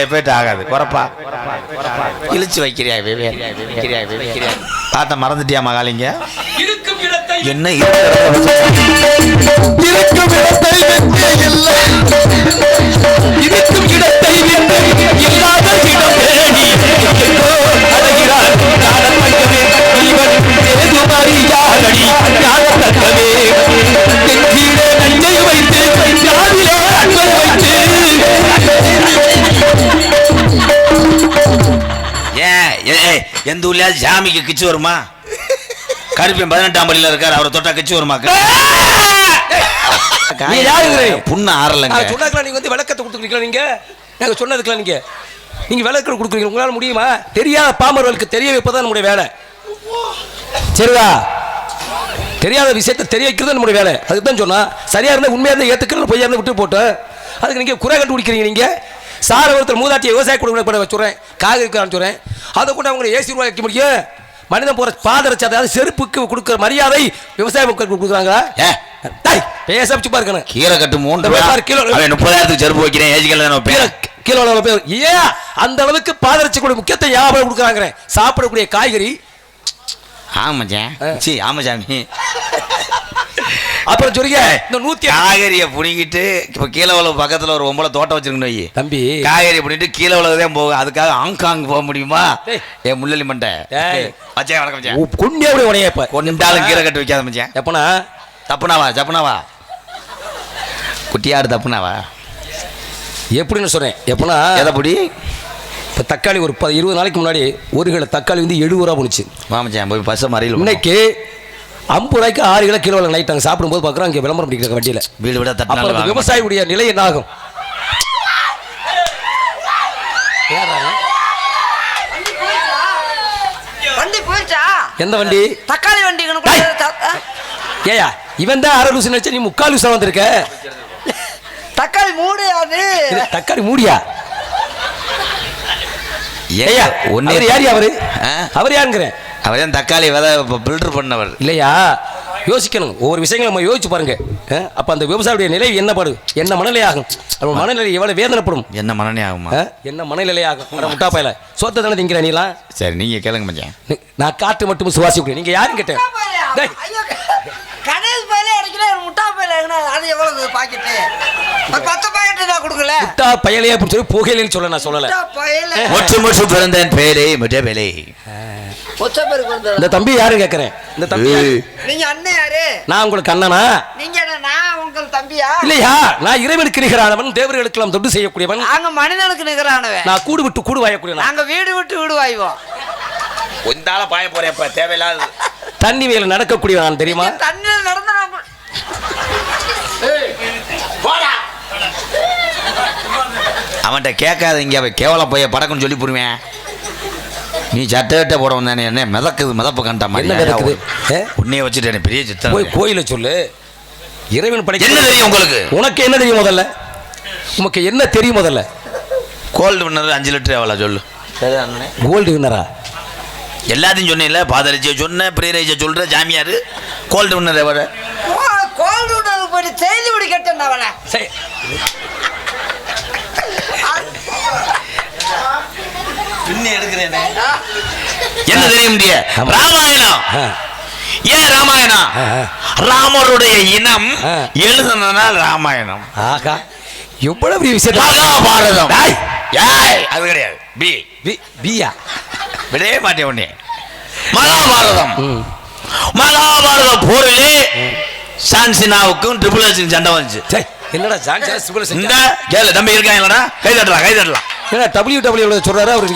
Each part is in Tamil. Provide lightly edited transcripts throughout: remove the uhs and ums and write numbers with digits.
எஃபெக்ட் ஆகாது. குறப்பா இழிச்சு வைக்கிறியா தாத்தா மறந்துட்டியா மகாலிங்க? என்ன இருக்கும் இடத்தை இல்லாத இடம் தேடி எந்த ஊர்லயாவது சாமிக்கு கிச்சு வருமா? கருப்பின் 18ஆம் படியில இருக்காரு, அவரை தொட்டா கிச்சு வருமா? புண்ணு ஆறலங்க. சொன்னதுக்குலாம் நீங்க வந்து விளக்கத்தை கொடுத்துருக்கீங்களா? நீங்க நாங்க சொன்னதுக்குலாம் நீங்க விளக்கம் கொடுக்குறீங்க. உங்களால முடியுமா? தெரியாத பாமர்களுக்கு தெரிய வைப்பதான் நம்முடைய வேலை. சரிதா? தெரியாத விஷயத்தை தெரிய வைக்கிறது நம்முடைய வேலை. அதுக்கு தான் சொன்னா சரியா இருந்தா உண்மையா இருந்தா ஏத்துக்கணும், பொய்யா இருந்தா விட்டு போட்டு அதுக்கு நீங்க குறை கண்டுபிடிக்கிறீங்க. நீங்க சார ஒருத்தர் மூதாட்டியை விவசாய கொடுக்க வச்சுறேன், காக இருக்கான்னு சொல்றேன், அதை கூட அவங்க ஏசி ரூபாய் வைக்க முடியும். மனிதன் போற பாதரட்சி, அதாவது செருப்புக்கு கொடுக்குற மரியாதை விவசாய மக்களுக்கு கொடுக்குறாங்களா? பேச இருக்கணும். கீரை கட்டு 3 கிலோ 30,000 செருப்பு வைக்கிறேன். கிலோ பேர் ஏன் அந்த அளவுக்கு பாதரட்சி கூட முக்கியத்தை ஞாபகம் கொடுக்குறாங்க. சாப்பிடக்கூடிய காய்கறி ஆமாச்சாமி. அப்புறம் சொல்லுங்க, இந்த 100 காய்கறியை புடிங்கிட்டு இப்ப கீழே உலக பக்கத்துல ஒரு ஒம்பளை தோட்டம் வச்சிருக்கணும் தம்பி. காய்கறி புடிங்கிட்டு கீழே உலகதான் போகும். அதுக்காக ஹாங்காங் போக முடியுமா? என் முள்ளலி மண்டை மச்சான் வணக்கம். கொண்டே உடைய கொண்டாலும் கீரை கட்டு வைக்காத மச்சான். எப்பனா தப்புனாவா குட்டியாடு தப்புனாவா எப்படின்னு சொன்னேன். எப்பனா எதைப்படி இப்போ தக்காளி ஒரு 20 நாளைக்கு முன்னாடி ஒரு கிலோ தக்காளி வந்து 70 ரூபா போணுச்சு. மாமச்சான் போய் பச மறியல். இன்னைக்கு 50 ரூபாய்க்கு 6 கிலோ கிலோவில் நைட் நாங்கள் சாப்பிடும்போது பார்க்குறோம் அங்கே விளம்பரம் பண்ணிக்கிறாங்க வண்டியில். வீடு விட தட்டு விவசாயியுடைய நிலை என்ன ஆகும்? வண்டி போயிடுச்சா? எந்த வண்டி? தக்காளி வண்டி. ஏயா இவன் தான் 6 லூசு நினைச்சு நீ 3/4 லூசா வந்திருக்க. தக்காளி மூடு. அது தக்காளி மூடியா? ஏயா ஒன்னு யார் அவரு? அவர் யாருங்கிறேன். அவர் தான் தக்காளி விதை பில்டர் பண்ணவர் இல்லையா? யோசிக்கணும், ஒவ்வொரு விஷயங்களும் நம்ம யோசிச்சு பாருங்க. அப்ப அந்த விவசாயியுடைய நிலை என்ன படும், என்ன மனநிலை ஆகும், மனநிலை எவ்வளவு வேதனைப்படும், என்ன மனநிலை ஆகுமா, என்ன மனநிலை ஆகும். முட்டா பையல சோத்த தானே திங்கிற நீலாம். சரி நீங்க கேளுங்க மச்சான். நான் காற்று மட்டும் சுவாசிக்கிறேன். நீங்க யாரும் கேட்டேன் கணேஷ் பையில அடிக்கிற முட்டா பையில அது எவ்வளவு பாக்கெட்டு? 10 பாக்கெட் தான் கொடுக்கல. முட்டா பையலே அப்படின்னு சொல்லி புகையிலேன்னு சொல்ல நான் சொல்லல. மொச்சு பிறந்தேன் பேரே முட்டை பேலே. இந்த தம்பி யாரு கேக்குறேன்? இந்த தம்பி நீங்க அண்ணன் யாரு? நான் உங்களுக்கு அண்ணனா? நீங்க நான் உங்களுக்கு தம்பியா? இல்லையா, நான் இறைவனுக்கு நிகரானவன், தேவர்களுக்கு எல்லாம் தொண்டு செய்யக்கூடியவன். நாங்க மனிதனுக்கு நிகரானவன். நான் கூடு விட்டு கூடு வாயக்கூடியவன். நாங்க வீடு விட்டு வீடு வாய்வோம். ஒந்தால பாய போறேன் தேவையில்லாத தண்ணி மேல நடக்கக்கூடியவன் தெரியுமா? தண்ணியில் நடந்தா அவன்கிட்ட கேட்காத இங்க கேவலம் போய் படக்குன்னு சொல்லி போடுவேன். நீ சட்டை போட வந்தானே என்ன மிதப்பு கண்டா மாதிரி உன்னைய வச்சுட்டு பெரிய சித்தம். போய் கோயில சொல்லு. இறைவன் படைக்க என்ன தெரியும் உங்களுக்கு? உனக்கு என்ன தெரியும் முதல்ல? உனக்கு என்ன தெரியும் முதல்ல? கோல்டு வின்னர் 5 லிட்டர் எவ்வளோ சொல்லு. கோல்டு வின்னரா? எல்லாத்தையும் சொன்னீங்களே, பாதரிச்சியை சொன்ன, பிரியரைச்சியை சொல்ற, ஜாமியாரு கோல்டு வின்னர் எவ்வளோ? கோல்டு வின்னர் போய் செய்தி விடி கேட்டேன் அவனை. என்ன தெரியும்? ராமாயணம். ஏன் ராமாயணம்? ராமருடைய இனம் எழுதுனால் ராமாயணம். ஆகா எவ்வளவு விஷயம். மகாபாரதம் அது கிடையாது. பியா விடவே மாட்டேன் உடனே. மகாபாரதம் போரிலே சான்சினாவுக்கும் ட்ரிபிள் எஸ்க்கும் சண்டை வந்துச்சு. என்னடா கேளு தம்பி இருக்காங்களா? கை தட்டலாம். WW சொல்றாரு அவர்.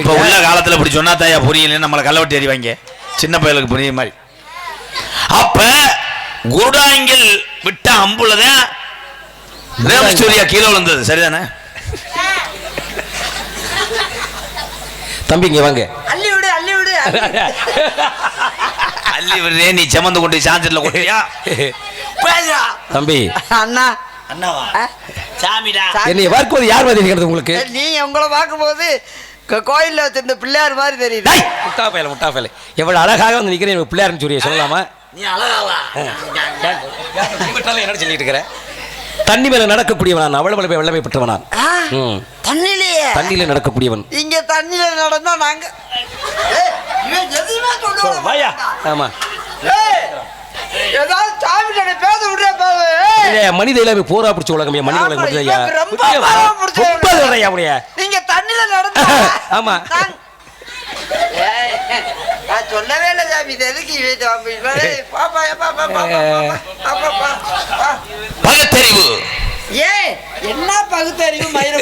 இப்ப உள்ள காலத்துல இப்படி சொன்னா தாயா புரியல, நம்மளை கல்லவட்டி எறிவாங்க சின்ன பயலுக்கு புரிய மாதிரி. அப்ப குருடாங்கில் விட்ட அம்புலதான் ரேமஸ்டூரியா கீழே விழுந்தது. சரிதானே தம்பி? இங்க வாங்க. அள்ளி விடு அள்ளி விடுறே. நீ செமந்து கொண்டு சான்சர்ல கொட்டியா தம்பி? அண்ணா அண்ணாவா? சாமிடா. என்னை பார்க்கும்போது யார் மாதிரி இருக்கிறது உங்களுக்கு? நீங்க உங்களை பார்க்கும்போது கோயில்ல வச்சிருந்த பிள்ளையார் மாதிரி தெரியுது. முட்டா பயல எவ்வளவு அழகாக வந்து நிக்கிறேன். பிள்ளையார்னு சொல்லி சொல்லலாமா? நீ அழகாவா? என்ன சொல்லிட்டு இருக்கிற? தண்ணி மேல நடக்கக்கூடியவன் அவ்வளவு வல்லமை பெற்றவனான். ஆ, தண்ணிலேயே தண்ணியில நடக்கக்கூடியவன். இங்க தண்ணியில நடந்தா நாங்க ஏய், இவன் எதுவுமே சொல்ல வாயா. ஆமா. ஏய், ஏதாவது சாமி கிட்ட பேச விடுறா பாவு. மனித இல்லாம போரா பிடிச்ச உலகமே மனித உலகம் முடியலையா? ரொம்ப பாவம் பிடிச்ச முடியா? நீங்க தண்ணியில நடந்தா ஆமா. ஏய், நான் சொல்லவே இல்லை சாமி, இது எதுக்கு பாப்பா பாப்பா பாப்பா. பகுத்தறிவு. ஏய், என்ன பகுத்தறிவு மயிரை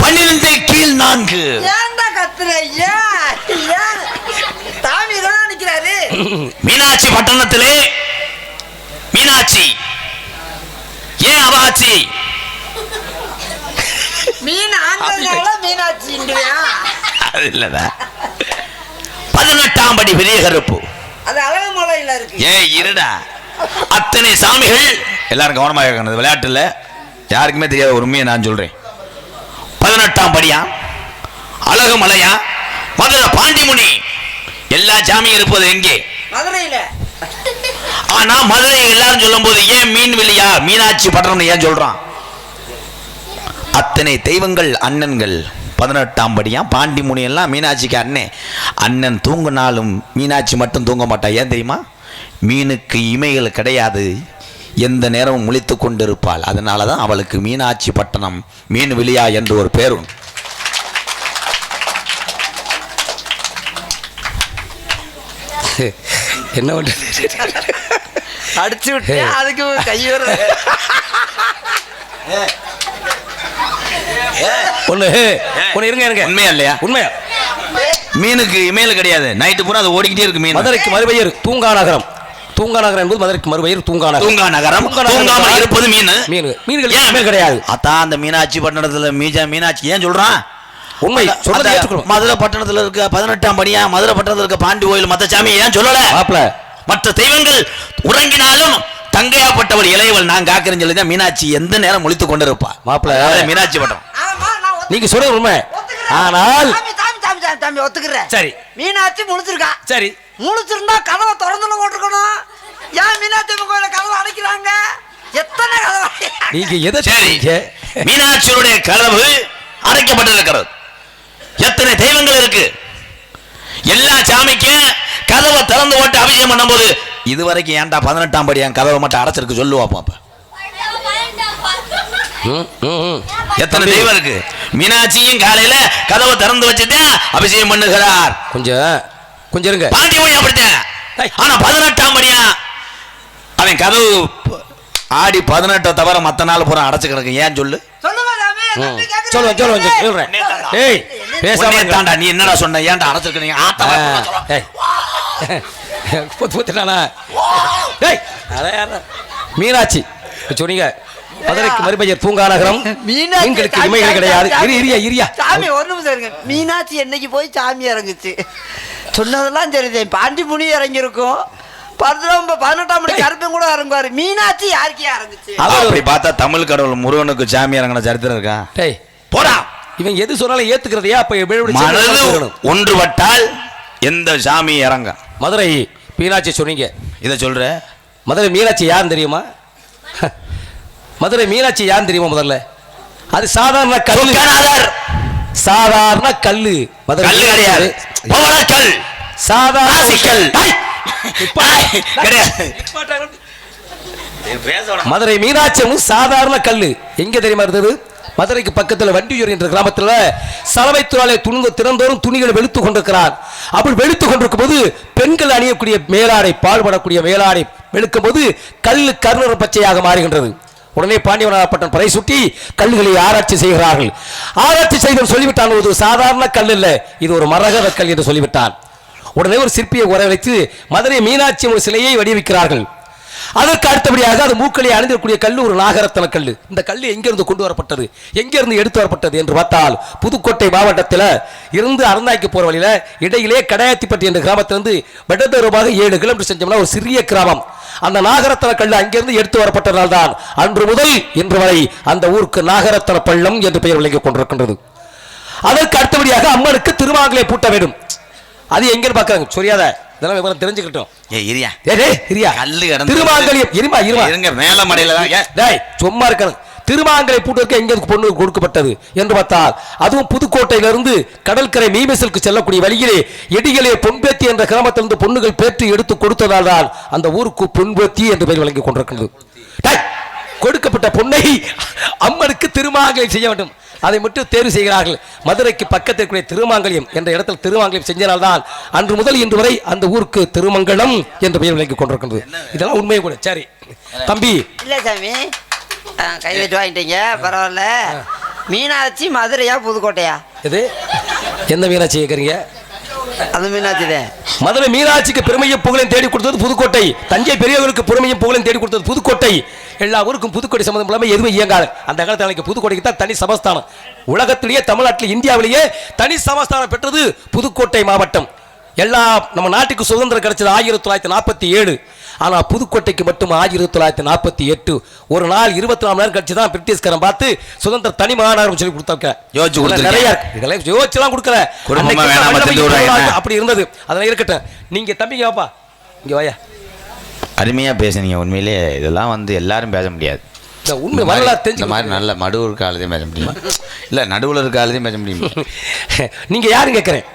12 கீழ் 4. ஏன்டா கத்துற? ஏன் சாமி தான் நிக்கிறாரு. மீனாட்சி பட்டணத்திலே மீனாட்சி ஏன் அவாச்சி மீன் ஆண்கள்னால மீனாட்சிங்களையா? அது இல்லடா. 18ஆம் படி பெரிய கருப்பு. அது அழகு மலையில இருக்கு. ஏன் இருடா, அத்தனை சாமிகள் எல்லாரும் கவனமாக இருக்கணும். விளையாட்டுல யாருக்குமே தெரியாத ஒரு உண்மையை நான் சொல்றேன். 18ஆம் படியா, அழகு மலையா, மதுரை பாண்டிமுனி, எல்லா சாமியும் இருப்பது எங்கே? மதுரையில. ஆனா மதுரை எல்லாரும் சொல்லும் போது ஏன் மீன் வெளியா மீனாட்சி பட்டணம் ஏன் சொல்றான்? அத்தனை தெய்வங்கள் அண்ணன்கள். 18ஆம் படியா பாண்டிமுனி எல்லாம் மீனாட்சிக்கு அண்ணன் தூங்கினாலும் மீனாட்சி மட்டும் தூங்க மாட்டா. ஏன் தெரியுமா? மீனுக்கு இமைகள் கிடையாது, எந்த நேரமும் முழித்து கொண்டிருப்பாள். அதனால தான் அவளுக்கு மீனாட்சி பட்டணம் மீன் வெளியா என்று ஒரு பேர் உண்டு. என்ன பண்றது? அடிச்சு விட்டு அதுக்கு கை வர ஒண்ணு இருங்க. உண்மையா இல்லையா? உண்மையா. மீனுக்கு இமையில் கிடையாது, நைட்டு பூரா அது ஓடிக்கிட்டே இருக்கு. மீன் மதுரைக்கு மறுபெயர் தூங்கா நகரம். தூங்கா நகரம் என்பது மதுரைக்கு மறுபெயர் தூங்கா நகரம். தூங்காம இருப்பது மீன்கள் இமையில் கிடையாது. அதான் அந்த மீனாட்சி பட்டணத்துல மீனாட்சி ஏன் சொல்றான்? உண்மை. மதுரை பட்டணத்துல இருக்க 18ஆம் படியா மதுரை பட்டணத்துல இருக்க பாண்டி கோயில் மத்த சாமி ஏன் சொல்லல? மற்ற தெய்வங்கள் உறங்கினாலும் தங்கையாப்பட்டவள் இளையவள் நான் காக்கிறேன்னு சொல்லிதான் மீனாட்சி எந்த நேரம் முழித்துக் கொண்டிருப்பா. மாப்பிள்ள மீனாட்சி பட்டம் நீங்க சொல்றது உண்மை. ஆனால் தம்பி ஒத்துக்கிறேன். சரி, மீனாட்சி முழிச்சிருக்கா. சரி, முழிச்சிருந்தா கதவை திறந்துல போட்டுருக்கணும். ஏன் மீனாட்சி கோயில கதவை அடைக்கிறாங்க? எத்தனை கதவை? நீங்க எதை? சரி, மீனாட்சியுடைய கதவு அடைக்கப்பட்டிருக்கிறது. எத்தனை தெய்வங்கள் இருக்கு? எல்லா சாமிக்கும் கதவை திறந்து போட்டு அபிஷேகம் பண்ணும் போது இதுவரைக்கும் ஏன்டா 18ஆம் படி என் கதவை மட்டும் அடைச்சிருக்கு சொல்லுவா பாப்பா. எத்தனை தெய்வம் இருக்கு? மீனாட்சியும் காலையில கதவை திறந்து வச்சுட்டு அபிஷேகம் பண்ணுகிறார். கொஞ்சம் இருங்க. பாண்டி மொழி அப்படித்தான். ஆனா 18ஆம் படியா அவன் கதவு ஆடி 18 தவிர மத்த நாள் பூரா அடைச்சு கிடக்கு. ஏன் சொல்லு? தாண்டா நீ என்னடா சொன்ன? ஏன்டா அடைச்சிருக்க? மீனாட்சி சொன்னீங்க. மதுரைக்கு மறுபெயர் தூங்கா நகரம். மீன்களுக்கு இமைகள் கிடையாது. சாமி ஒரு நிமிஷம் இருங்க. மீனாட்சி என்னைக்கு போய் சாமி இறங்குச்சு? சொன்னதெல்லாம் சரி. பாண்டி முனி இறங்கி இருக்கும். 18ஆம் படி கருப்பன் கூட இறங்குவாரு. மீனாட்சி யாருக்கு இறங்குச்சு? அப்படி பார்த்தா தமிழ் கடவுள் முருகனுக்கு சாமி இறங்கின சரித்திரம் இருக்கா? போடா, இவன் எது சொன்னாலும் ஏத்துக்கிறதையா? மனது ஒன்றுபட்டால் எந்த சாமி இறங்க? மதுரை மீனாட்சி சொன்னீங்க. இதை சொல்ற மதுரை மீனாட்சி யாருன்னு தெரியுமா? மதுரை மீனாட்சி யாருன்னு தெரியுமா? முதல்ல அது சாதாரண கல்லு. சாதாரண கல்லு. மதுரை கல்லு கிடையாது, பவளக்கல். சாதாரண கல். மதுரை மீனாட்சியும் சாதாரண கல்லு. எங்க தெரியுமா இருந்தது? மதுரைக்கு பக்கத்தில் வண்டியூர் என்ற கிராமத்தில் சலவைத்துறையை திறந்தோறும் துணிகளை வெளுத்து கொண்டிருக்கிறார். அப்படி வெளுத்து கொண்டிருக்கும் போது பெண்கள் அணியக்கூடிய மேலாடை, பாடுபடக்கூடிய மேலாடை வெளுக்கும் போது கல்லு கருணர பச்சையாக மாறுகின்றது. உடனே பாண்டியவனாகப்பட்டன் படை சுட்டி கல்லுகளை ஆராய்ச்சி செய்கிறார்கள். ஆராய்ச்சி செய்து சொல்லிவிட்டான், ஒரு சாதாரண கல் இல்லை, இது ஒரு மரகத கல் என்று சொல்லிவிட்டான். உடனே ஒரு சிற்பியை வரவழைத்து மதுரை மீனாட்சி ஒரு சிலையை வடிவமைக்கிறார்கள். அதற்கு அடுத்தபடியாக அது மூக்களை அணிந்திருக்கக்கூடிய கல் ஒரு நாகரத்தன கல். இந்த கல் எங்கிருந்து கொண்டு வரப்பட்டது, எங்கிருந்து எடுத்து வரப்பட்டது என்று பார்த்தால் புதுக்கோட்டை மாவட்டத்தில் இருந்து அறந்தாய்க்கு போற வழியில இடையிலே கடையாத்திப்பட்டி என்ற கிராமத்திலிருந்து வடதூரமாக 7 கிலோமீட்டர் செஞ்சோம்னா ஒரு சிறிய கிராமம். அந்த நாகரத்தன கல் அங்கிருந்து எடுத்து வரப்பட்டதால் தான் அன்று முதல் இன்று வரை அந்த ஊருக்கு நாகரத்தன பள்ளம் என்று பெயர் விளங்கிக் கொண்டிருக்கின்றது. அதற்கு அடுத்தபடியாக அம்மனுக்கு திருவாங்கலை பூட்ட வேண்டும். அது எங்கன்னு பார்க்கறாங்க. சொரியாத இதெல்லாம் விவரம் தெரிஞ்சுக்கிட்டோம். இரியா இரியா கல்லு கடந்து திருமாங்கல்யம் இருங்க மேல மடையில தான் டேய் சும்மா இருக்கணும். திருமாங்கலை பூட்டுவதற்கு எங்க பொண்ணு கொடுக்கப்பட்டது என்று பார்த்தால் அதுவும் புதுக்கோட்டையிலிருந்து கடற்கரை மீமெசலுக்கு செல்லக்கூடிய வழியிலே எடிகளே பொன்பேத்தி என்ற கிராமத்திலிருந்து பொண்ணுகள் பேற்றி எடுத்து கொடுத்ததால் தான் அந்த ஊருக்கு பொன்பேத்தி என்று பெயர் வழங்கி கொண்டிருக்கிறது. கொடுக்கப்பட்ட பொண்ணை அம்மனுக்கு திருமாங்கல்யம் செய்ய வேண்டும். அதை மட்டும் தேர்வு செய்கிறார்கள். மதுரைக்கு பக்கத்தில் இருக்கிற திருமாங்கல்யம் என்ற இடத்தில் திருமாங்கல்யம் செஞ்சனால்தான் அன்று முதல் இன்று வரை அந்த ஊருக்கு திருமங்கலம் என்ற பெயர் வழங்கி கொண்டிருக்கிறது. இதெல்லாம் உண்மையை கூட. சரி தம்பி. இல்ல சாமி கை வச்சு வாங்கிட்டீங்க பரவாயில்ல. மீனாட்சி மதுரையா புதுக்கோட்டையா? இது எந்த மீனாட்சி கேட்குறீங்க? அந்த மீனாட்சி தான். மதுரை மீனாட்சிக்கு பெருமையும் புகழையும் தேடி கொடுத்தது புதுக்கோட்டை. தஞ்சை பெரியவர்களுக்கு பெருமையும் புகழையும் தேடி கொடுத்தது புதுக்கோட்டை. எல்லா ஊருக்கும் புதுக்கோட்டை சம்பந்தம் இல்லாமல் எதுவும் இயங்காது. அந்த காலத்தில் புதுக்கோட்டைக்கு தான் தனி சமஸ்தானம். உலகத்திலேயே தமிழ்நாட்டில் இந்தியாவிலேயே தனி சமஸ்தானம் பெற்றது புதுக்கோட்டை மாவட்டம். எல்லா நம்ம நாட்டுக்கு சுதந்திரம் கிடைச்சது 1947. ஆனால் புதுக்கோட்டைக்கு மட்டும் 1948. ஒரு நாள் 24 மணி நேரம் கழிச்சு தான் பிரிட்டிஷ்காரன் பார்த்து சுதந்திர தனி மாநகரம் சொல்லி கொடுத்தாங்க. நிறைய இதெல்லாம் யோசிச்சுலாம் கொடுக்கல. அப்படி இருந்தது. அதெல்லாம் இருக்கட்டும். நீங்க தம்பிங்க வாப்பா இங்க வாயா. அருமையா பேசுனீங்க. உண்மையிலே இதெல்லாம் வந்து எல்லாரும் பேச முடியாது. உண்மை வரலாறு தெரிஞ்ச மாதிரி நல்ல மடுவு இருக்க ஆளுதையும் பேச முடியுமா? இல்லை நடுவில் இருக்க ஆளுதையும் பேச முடியுமா? நீங்க யாரும் கேட்குறேன்.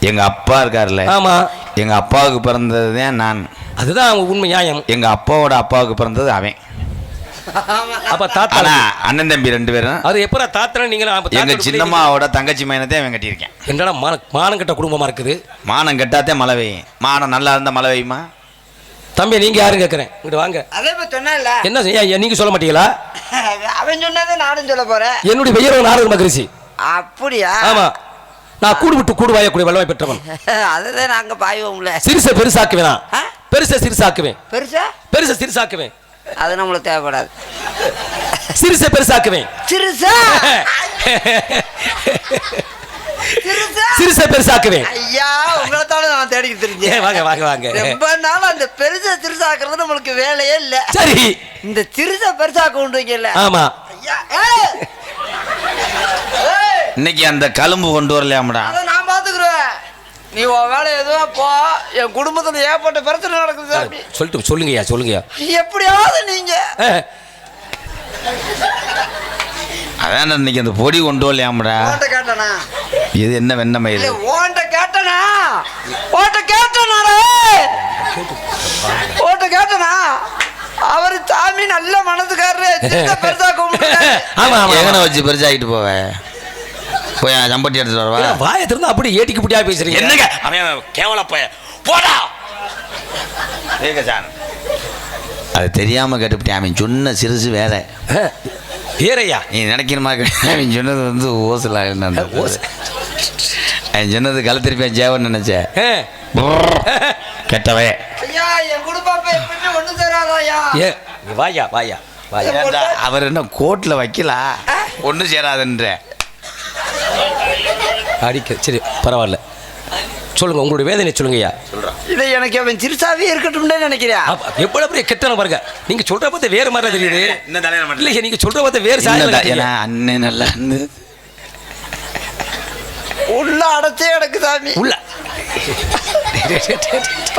எங்க அப்பா இருக்காருல்ல. ஆமா. எங்க அப்பாவுக்கு பிறந்ததுதான் நான். அதுதான் அவங்க உண்மை நியாயம். எங்க அப்பாவோட அப்பாவுக்கு பிறந்தது அவன். அப்ப தாத்தா அண்ணன் தம்பி 2 பேரும். அது எப்படா தாத்தா? நீங்க எங்க சின்னம்மாவோட தங்கச்சி மையனத்தை அவன் கட்டியிருக்கேன். என்னடா மானம் கட்ட குடும்பமா இருக்குது. மானம் கட்டாதே மழை பெய்யும். மானம் நல்லா இருந்தா மழை பெய்யுமா? தம்பி நீங்க யாரும் கேட்கறேன். இங்கிட்டு வாங்க. அதே சொன்னல என்ன நீங்க சொல்ல மாட்டீங்களா? அவன் சொன்னதை நானும் சொல்ல போறேன். என்னுடைய பெயர் நாரத மகரிஷி. அப்படியா? ஆமா. நான் கூடு விட்டு கூடு வாயக்கூடிய வல்லமை பெற்றவன். அதுதான் நாங்க பாய்வோம்ல. சிறுசை பெருசாக்குவேன். பெருசை சிறுசாக்குவேன். பெருசை சிறுசாக்குவேன். அது நம்மளுக்கு தேவைப்படாது. சிறுசை பெருசாக்குவேன். சிறுசை பெருசாக்குவேன். ஐயா உங்களைத்தான நான் தேடிக்கிட்டு தெரிஞ்சேன். வாங்க வாங்க வாங்க. ரொம்ப நாள் அந்த பெருசை சிறுசாக்குறது நம்மளுக்கு வேலையே இல்ல. சரி இந்த சிறுசை பெருசாக்க உண்டுங்கல்ல. ஆமா. இன்னைக்கு அந்த கலும்பு கொண்டு வரலையாமடா. அதை நான் பாத்துக்கிறேன். நீ உன் வேலை எதுவும் போ. என் குடும்பத்துல ஏற்பட்ட பிரச்சனை நடக்குது சாமி. சொல்லுங்கய்யா சொல்லுங்கய்யா. எப்படியாவது நீங்க அதான் இன்னைக்கு அந்த பொடி கொண்டு வரலையாமடா. ஓட்ட கேட்டனா? இது என்ன வெண்ணமயில்? ஓட்ட கேட்டனா? ஓட்ட கேட்டனா? அவர் சாமி நல்ல மனதுக்காரரு. பெருசா கும்பிட்டு எங்கன வச்சு பெருசாகிட்டு போவேன். போய் சம்பட்டி எடுத்துட்டு வரவா? வாயை திறந்து அப்படி ஏட்டிக்கு புட்டியா பேசுறீங்க. என்னங்க அவன் கேவல போய போடா. அது தெரியாம கேட்டுவிட்டேன். அவன் சொன்ன சிறுசு வேற வேறையா? நீ நினைக்கிற மாதிரி அவன் சொன்னது வந்து ஓசலா என்ன ஓசை. அவன் சொன்னது கழுத்திருப்பேன் ஜேவன் நினைச்சேன். கெட்டவே வாயா வாயா வாயா. அவர் என்ன கோர்ட்ல வைக்கல ஒண்ணு சேராதுன்ற அடிக்க. சரி பரவாயில்ல சொல்லுங்க உங்களுடைய வேதனை சொல்லுங்கய்யா. இதை எனக்கு அவன் சிறுசாவே இருக்கட்டும்னு நினைக்கிறேன். எவ்வளவு பெரிய கெட்டன பாருங்க. நீங்க சொல்ற பார்த்து வேறு மாதிரி தெரியுது. இல்லையா நீங்க சொல்ற பார்த்து வேறு சாயல். அண்ணன் நல்லா உள்ள அடைச்சே கிடக்கு சாமி. உள்ள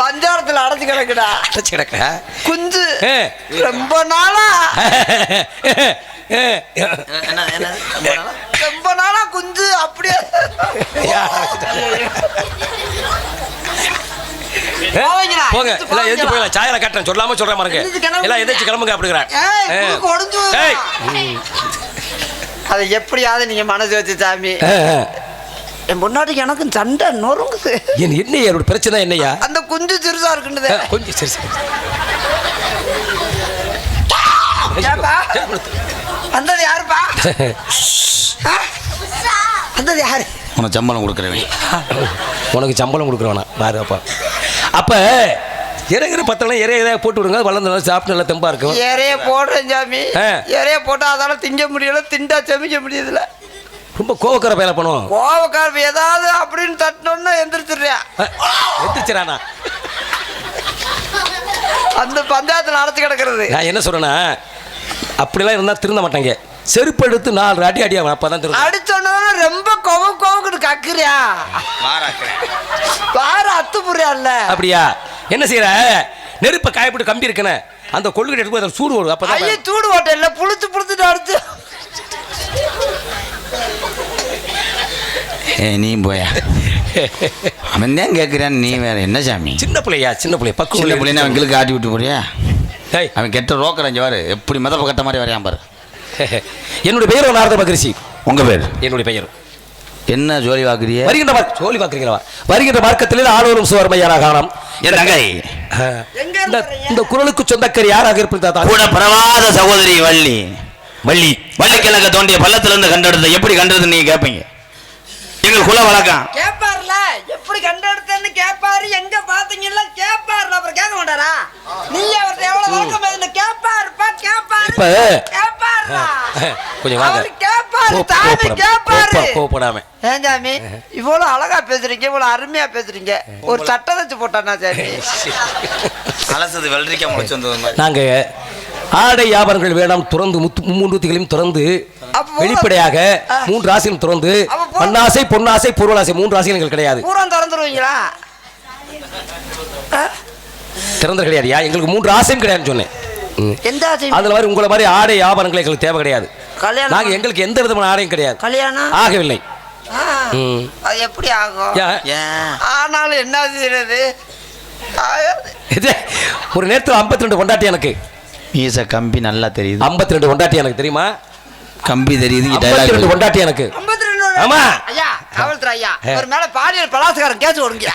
பஞ்சாரத்துல அடைச்சு கிடக்குடா. அடைச்சு கிடக்க குஞ்சு ரொம்ப நாளா ரொம்ப நாளா குஞ்சு அப்படியே போங்க எல்லாம் எதிர்த்து போயிடலாம். சாயலை காட்டுறேன் சொல்லாம சொல்றேன் பாருங்க. எல்லாம் எதிர்த்து கிளம்புங்க அப்படிங்கிறேன். அதை எப்படியாவது நீங்க மனசு வச்சு சாமி. என் பொண்ணாட்டிக்கு எனக்கும் சண்டை நொறுங்குது. என்ன என்னோட பிரச்சனை என்னையா? அந்த குஞ்சு சிறுசா இருக்குன்னு. கொஞ்சம் சிறுசா வந்தது யாருப்பா? வந்தது யாரு? உனக்கு சம்பளம் கொடுக்குறவன். உனக்கு சம்பளம் கொடுக்குறவனா பாருப்பா. அப்ப இறங்குற பத்தெல்லாம் இறைய போட்டு விடுங்க. வளர்ந்து சாப்பிட்டு நல்லா தெம்பா இருக்கும். இறைய போடுறேன் சாமி. இறைய போட்டா அதால திங்க முடியல. திண்டா செமிக்க முடியுதுல. ரொம்ப கோவக்கார வேலை பண்ணுவோம். கோவக்கார ஏதாவது அப்படின்னு தட்டினோன்னா எந்திரிச்சிடுறியா? எந்திரிச்சிடானா? அந்த பஞ்சாயத்துல அடைச்சு கிடக்கிறது. நான் என்ன சொல்றேன்னா அப்படிலாம் இருந்தா திருந்த மாட்டாங்க. செருப்பு எடுத்து 4 அடி அடியாகும். அப்பதான் திரும்ப. அடிச்சோன்னா ரொம்ப கோவம் கோவக்கிட்டு கக்குறியா? வார அத்து புழுத்து புரியாதுல்ல. அப்படியா? என்ன செய்யற? நெருப்ப காயப்பட்டு கம்பி இருக்கன அந்த கொள்ளுகிட்ட எடுத்து அதில் சூடு ஓடும். அப்பதான் ஐயோ சூடு ஓட்ட இல்ல, புழுத்துட்டு அடுத்து. நீ போயா அவன் தான் கேட்கிறான், நீ வேற என்ன சாமி? சின்ன பிள்ளையா, சின்ன பிள்ளை பக்கம் சின்ன பிள்ளைன்னு அவங்களுக்கு ஆட்டி விட்டு போறியா? ஏய், அவன் கெட்ட ரோக்கரஞ்சு பாரு, எப்படி மதப்ப கட்ட மாதிரி வரையான் பாரு. என்னுடைய பெயர் நாரத மகரிஷி. உங்க பேர்? என்னுடைய பெயர் என்ன ஜோலி வாக்குறிய? வருகின்ற ஜோலி பார்க்குறீங்களா? வருகின்ற மார்க்கத்தில் ஆளோரும் சுவர்மையான காணம். என் தங்கை இந்த குரலுக்கு சொந்தக்கர் யாராக இருப்பதா? கூட பரவாத சகோதரி வள்ளி. வள்ளி வள்ளிக்கிழங்க தோண்டிய பள்ளத்துல இருந்து கண்டெடுத்த எப்படி கண்டது நீங்க கேட்பீங்க. எங்கள் குல வழக்கம். கேப்பாருல, எப்படி கண்டெடுத்தேன்னு கேப்பாரு, எங்க பாத்தீங்கல்ல கேப்பாருல, அப்புறம் கேட்க மாட்டாரா? நீ அவர்ட்ட எவ்வளவு வழக்கம் பேசுன கேப்பாருப்பா, கேப்பாரு கேப்பாருடா. கொஞ்சம் வாங்க. அவர் கேப்பாரு, தாமி கேப்பாரு. கோபப்படாம. ஏன் சாமி இவ்வளவு அழகா பேசுறீங்க, இவ்வளவு அருமையா பேசுறீங்க, ஒரு சட்டை தச்சு போட்டானா சாமி? அலசது வெள்ளரிக்கா முளைச்சு வந்தது மாதிரி. நாங்க ஆடை வியாபாரங்கள் வேண்டாம் துறந்து மும்மூர்த்திகளையும் துறந்து வெளிப்படையாக 3 ராசிகளும் துறந்து மண்ணாசை பொன்னாசை பொருளாசை 3 ராசிகள் எங்களுக்கு கிடையாது. பூரா திறந்துருவீங்களா? திறந்த கிடையாதுயா, எங்களுக்கு 3 ஆசையும் கிடையாதுன்னு சொன்னேன். எந்த ஆசை? அதுல மாதிரி உங்களை மாதிரி ஆடை வியாபாரங்கள் எங்களுக்கு தேவை கிடையாது. கல்யாணம் நாங்க எங்களுக்கு எந்த விதமான ஆடையும் கிடையாது. கல்யாணம் ஆகவில்லை. அது எப்படி ஆகும்? ஏன் ஆனாலும் என்ன செய்யறது? ஒரு நேரத்தில் 52 கொண்டாட்டி எனக்கு. மீச கம்பி நல்லா தெரியுது. 52 கொண்டாட்டி எனக்கு தெரியுமா? கம்பி தெரியுது. 52 கொண்டாட்டி எனக்கு. 52. ஆமா ஐயா, காவல்துறை ஐயா, ஒரு மேல பாலியல் பலாத்காரம் கேஸ் ஓடுங்க.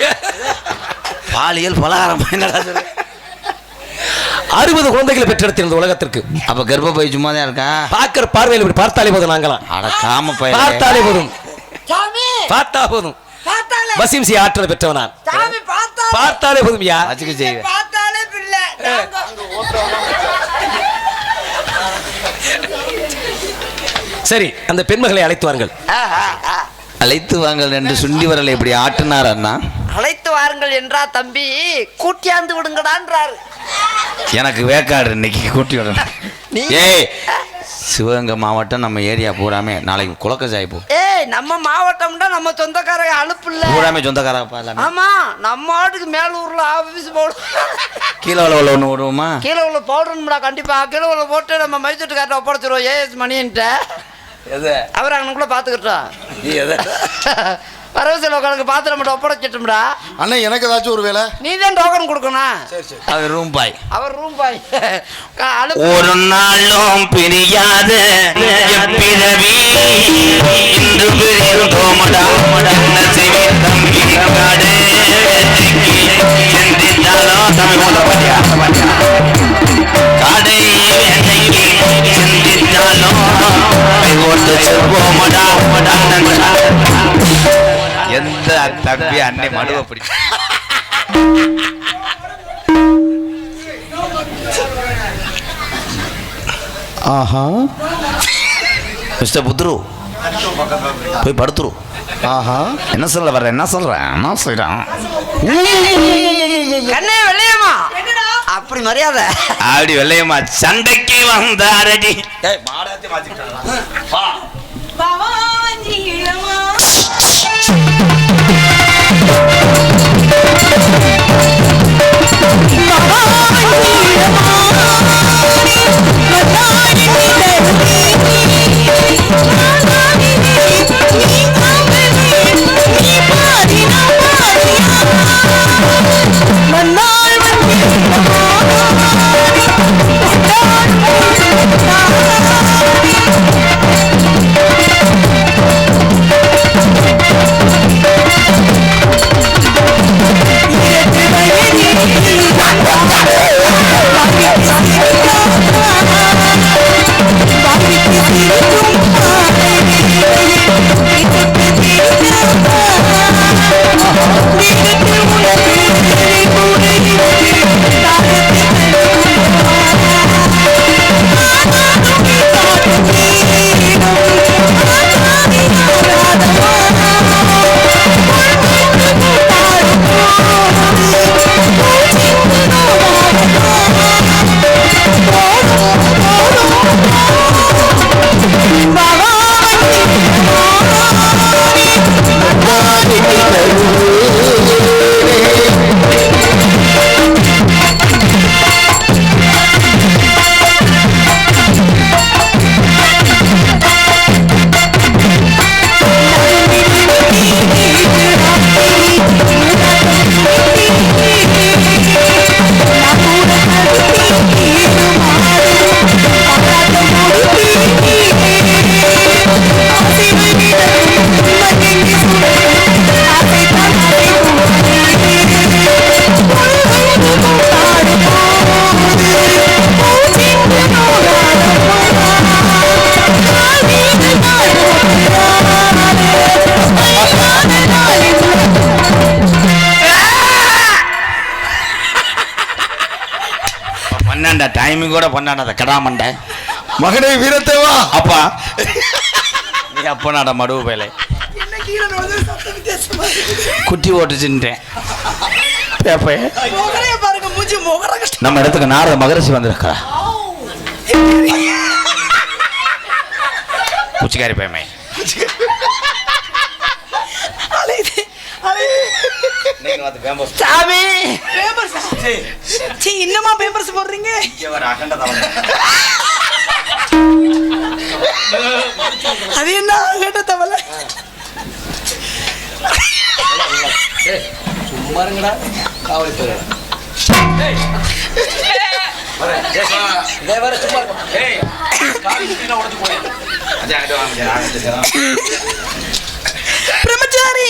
பாலியல் பலகாரம் என்னடா சொல்ற? 60 குழந்தைகளை பெற்றெடுத்திருந்த உலகத்திற்கு. அப்ப கர்ப்பப்பை சும்மா தான் இருக்கா? பார்க்கிற பார்வையில் இப்படி பார்த்தாலே போதும். நாங்களாம் அட காம பையன். பார்த்தாலே போதும். சாமி பார்த்தா போதும். பார்த்தாலே வசிம்சி ஆற்றல் பெற்றவனான். சாமி பார்த்தாலே போதும். யா அச்சுக்கு செய்வேன். பார்த்தாலே பிள்ளை. சரி, அந்த பெண்மகளை அழைத்து வாருங்கள். அழைத்து வாங்கள் என்று சுண்டி வரலை எப்படி ஆட்டினார் அண்ணா? அழைத்து வாருங்கள் என்றா தம்பி, கூட்டியாந்து விடுங்கடான்றாரு. எனக்கு வேக்காடு இன்னைக்கு கூட்டி விடணும். நீ ஏய், சிவகங்கை மாவட்டம் நம்ம ஏரியா பூராமே நாளைக்கு குளக்க சாய்ப்போ. ஏய், நம்ம மாவட்டம்டா, நம்ம சொந்தக்காரங்க அலுப்பு இல்ல. பூராமே சொந்தக்காரப்பா. ஆமா, நம்ம ஆட்டுக்கு மேலூர்ல ஆபீஸ் போடு. கீழே உள்ள ஒன்று விடுவோமா? கீழே உள்ள போடணும்டா, கண்டிப்பா கீழே உள்ள போட்டு நம்ம மைசூட்டுக்காரட்ட ஒப்படைச்சிருவோம். ஏஎஸ் மணின்ட்ட அவர் அங்கனுக்குள்ள பாத்துக்கிட்டோம். வரவு செலவு கணக்கு பார்த்து நம்ம ஒப்படைச்சிட்டோம்டா. அண்ணா எனக்கு ஏதாச்சும் ஒரு வேலை. நீ தான் டோக்கன் கொடுக்கணும். அவர் ரூம் பாய். அவர் ரூம் பாய். ஒரு நாளும் பிரியாத பிறவி இன்று பிரிந்தோமடா என்ன செய்வேன் தம்பி காடு சிந்தித்தாலும் தமிழ் பாட்டியா காடை சிந்தித்தாலும் ஓட்டு செல்வோமடா எந்த தம்பி அன்னை மடுவை பிடிக்கும். ஆஹா மிஸ்டர் புத்ரு போய் படுத்துரு. ஆஹா என்ன சொல்ல வர்ற? என்ன சொல்றேன்? கண்ணே வெள்ளையம்மா, அப்படி மரியாதை. அப்படி வெள்ளையம்மா சண்டைக்கு வந்தாரடி. டைமிங் கூட பண்ணாத கடாமண்ட மகனே வீரத்தேவா. அப்பா நீ அப்பனாட மடுவு பேலை குட்டி ஓட்டுச்சுட்டேன். பாருங்க மூஞ்சி முகர கஷ்டம். நம்ம இடத்துக்கு நாரத மகரிஷி வந்திருக்கா. குச்சிக்காரி பையமை சாமி இன்னமா பேப்பர்ஸ் போடுறீங்க. அது என்ன அகண்ட தவளை? சும்மா இருங்கடா காவல்துறை. பிரம்மச்சாரி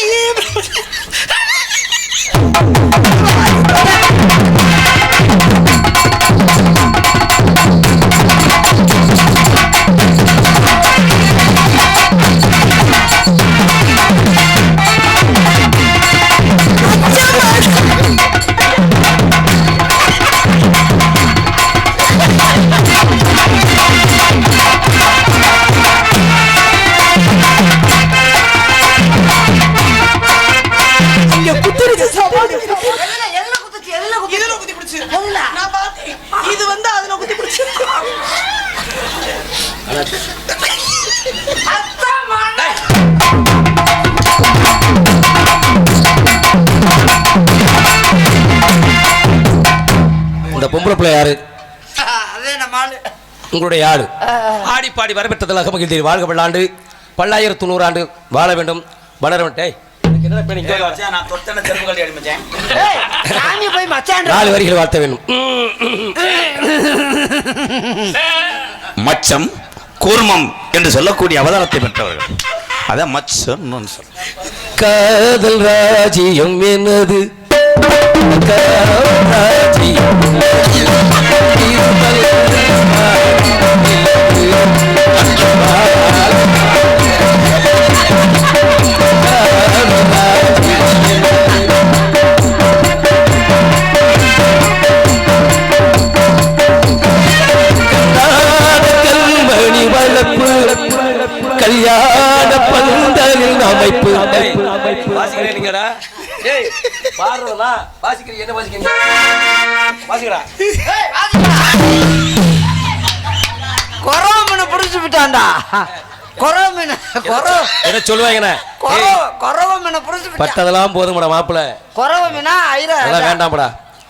இது வந்து அதுல குத்தி பிடிச்சு. இந்த பொம்பளை பிள்ளை யாரு? அதே நம்ம ஆளு. உங்களுடைய ஆளு. ஆடி பாடி வரப்பெற்றதலாக மகிழ்ச்சி வாழ்க பல்லாண்டு பல்லாயிரத்து 100 ஆண்டு வாழ வேண்டும் வளர வேண்டும். போய் மச்சான் 4 வரிகள் வாழ்த்த வேண்டும். மச்சம் கூர்மம் என்று சொல்லக்கூடிய அவதாரத்தை பெற்றவர்கள். அதான் மச்சம். காதல் ராஜ்யம் என்னது? கல்யாண பந்தலில் அமைப்பு. வாசிக்கிறீங்களா? ஏய் பாருடா வாசிக்கிறீங்க. என்ன வாசிக்கிறீங்க? வாசிக்கிறா. கொரோமனை புடிச்சு விட்டான்டா. கொரோமனை என்ன சொல்லுவாங்க? கொரோமனை புடிச்சு விட்டான். பட்டதெல்லாம் போதும்டா மாப்பிள. கொரோமனா ஐரா வேண்டாம்டா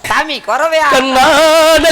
சாமி கொரவையா. கண்ணான